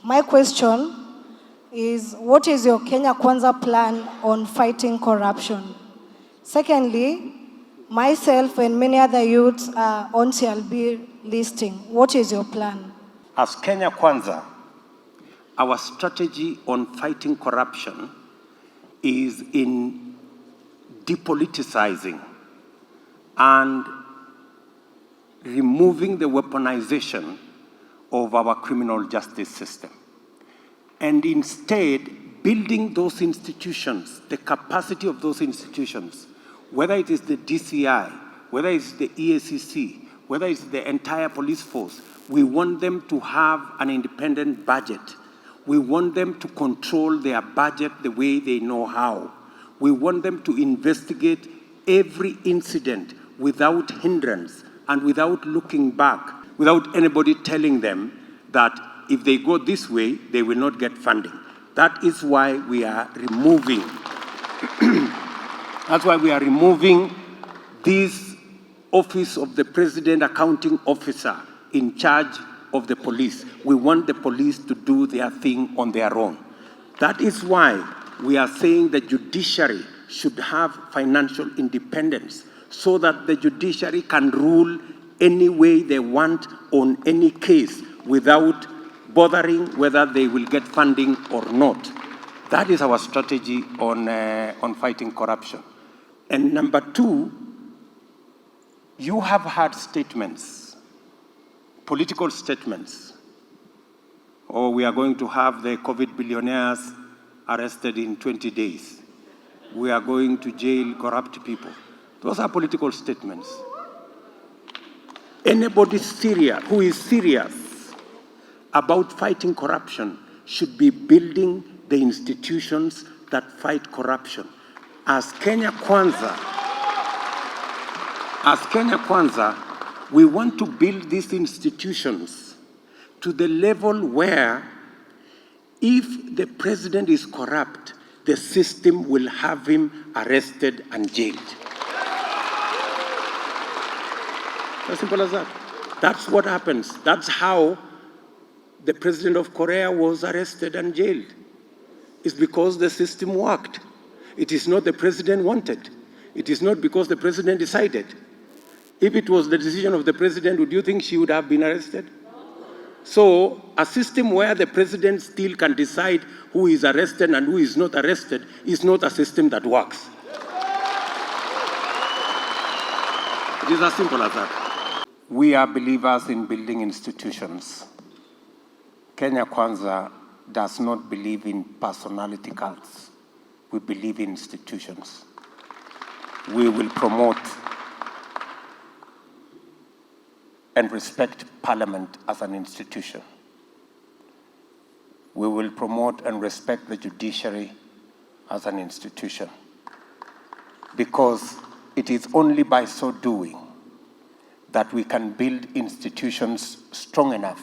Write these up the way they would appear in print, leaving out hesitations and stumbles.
My question is, what is your Kenya Kwanza plan on fighting corruption? Secondly, myself and many other youths are on CLB listing. What is your plan? As Kenya Kwanza, our strategy on fighting corruption is in depoliticizing and removing the weaponization of our criminal justice system, and instead building those institutions, the capacity of those institutions, whether it is the DCI, whether it's the EACC, whether it's the entire police force. We want them to have an independent budget. We want them to control their budget the way they know how. We want them to investigate every incident without hindrance and without looking back, without anybody telling them that if they go this way, they will not get funding. That is why we are removing, this Office of the President Accounting Officer in charge of the police. We want the police to do their thing on their own. That is why we are saying the judiciary should have financial independence so that the judiciary can rule any way they want on any case without bothering whether they will get funding or not. That is our strategy on fighting corruption. And number two, you have had statements, political statements. Oh, we are going to have the COVID billionaires arrested in 20 days. We are going to jail corrupt people. Those are political statements. Anybody who is serious about fighting corruption should be building the institutions that fight corruption. As Kenya Kwanza, we want to build these institutions to the level where if the president is corrupt, the system will have him arrested and jailed. As simple as that. That's what happens. That's how the president of Korea was arrested and jailed. It's because the system worked. It is not the president wanted. It is not because the president decided. If it was the decision of the president, would you think she would have been arrested? So a system where the president still can decide who is arrested and who is not arrested is not a system that works. It is as simple as that. We are believers in building institutions. Kenya Kwanza does not believe in personality cults. We believe in institutions. We will promote and respect Parliament as an institution. We will promote and respect the judiciary as an institution, because it is only by so doing that we can build institutions strong enough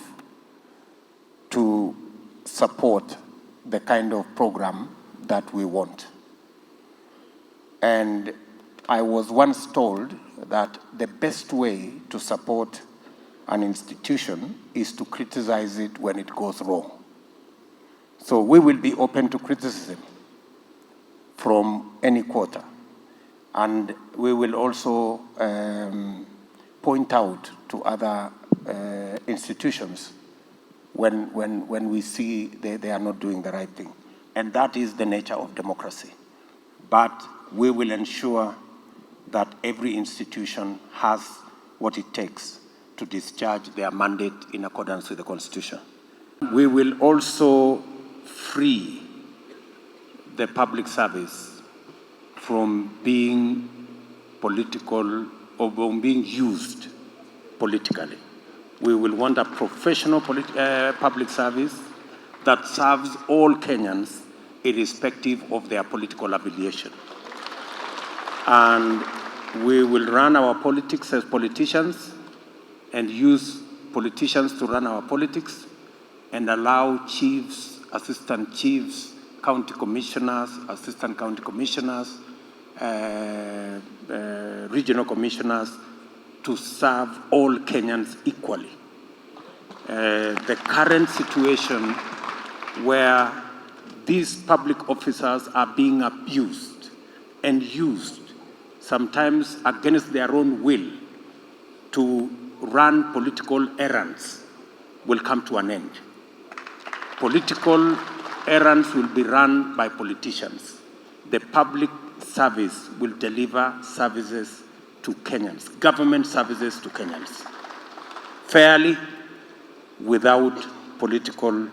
to support the kind of program that we want. And I was once told that the best way to support an institution is to criticize it when it goes wrong. So we will be open to criticism from any quarter. And we will also point out to other institutions when we see they are not doing the right thing. And that is the nature of democracy. But we will ensure that every institution has what it takes to discharge their mandate in accordance with the Constitution. We will also free the public service from being political or from being used politically. We will want a professional public service that serves all Kenyans irrespective of their political affiliation. And we will run our politics as politicians and use politicians to run our politics and allow chiefs, assistant chiefs, county commissioners, assistant county commissioners, regional commissioners to serve all Kenyans equally. The current situation where these public officers are being abused and used, sometimes against their own will, to run political errands will come to an end. Political errands will be run by politicians. The public service will deliver services to Kenyans, government services to Kenyans, fairly, without political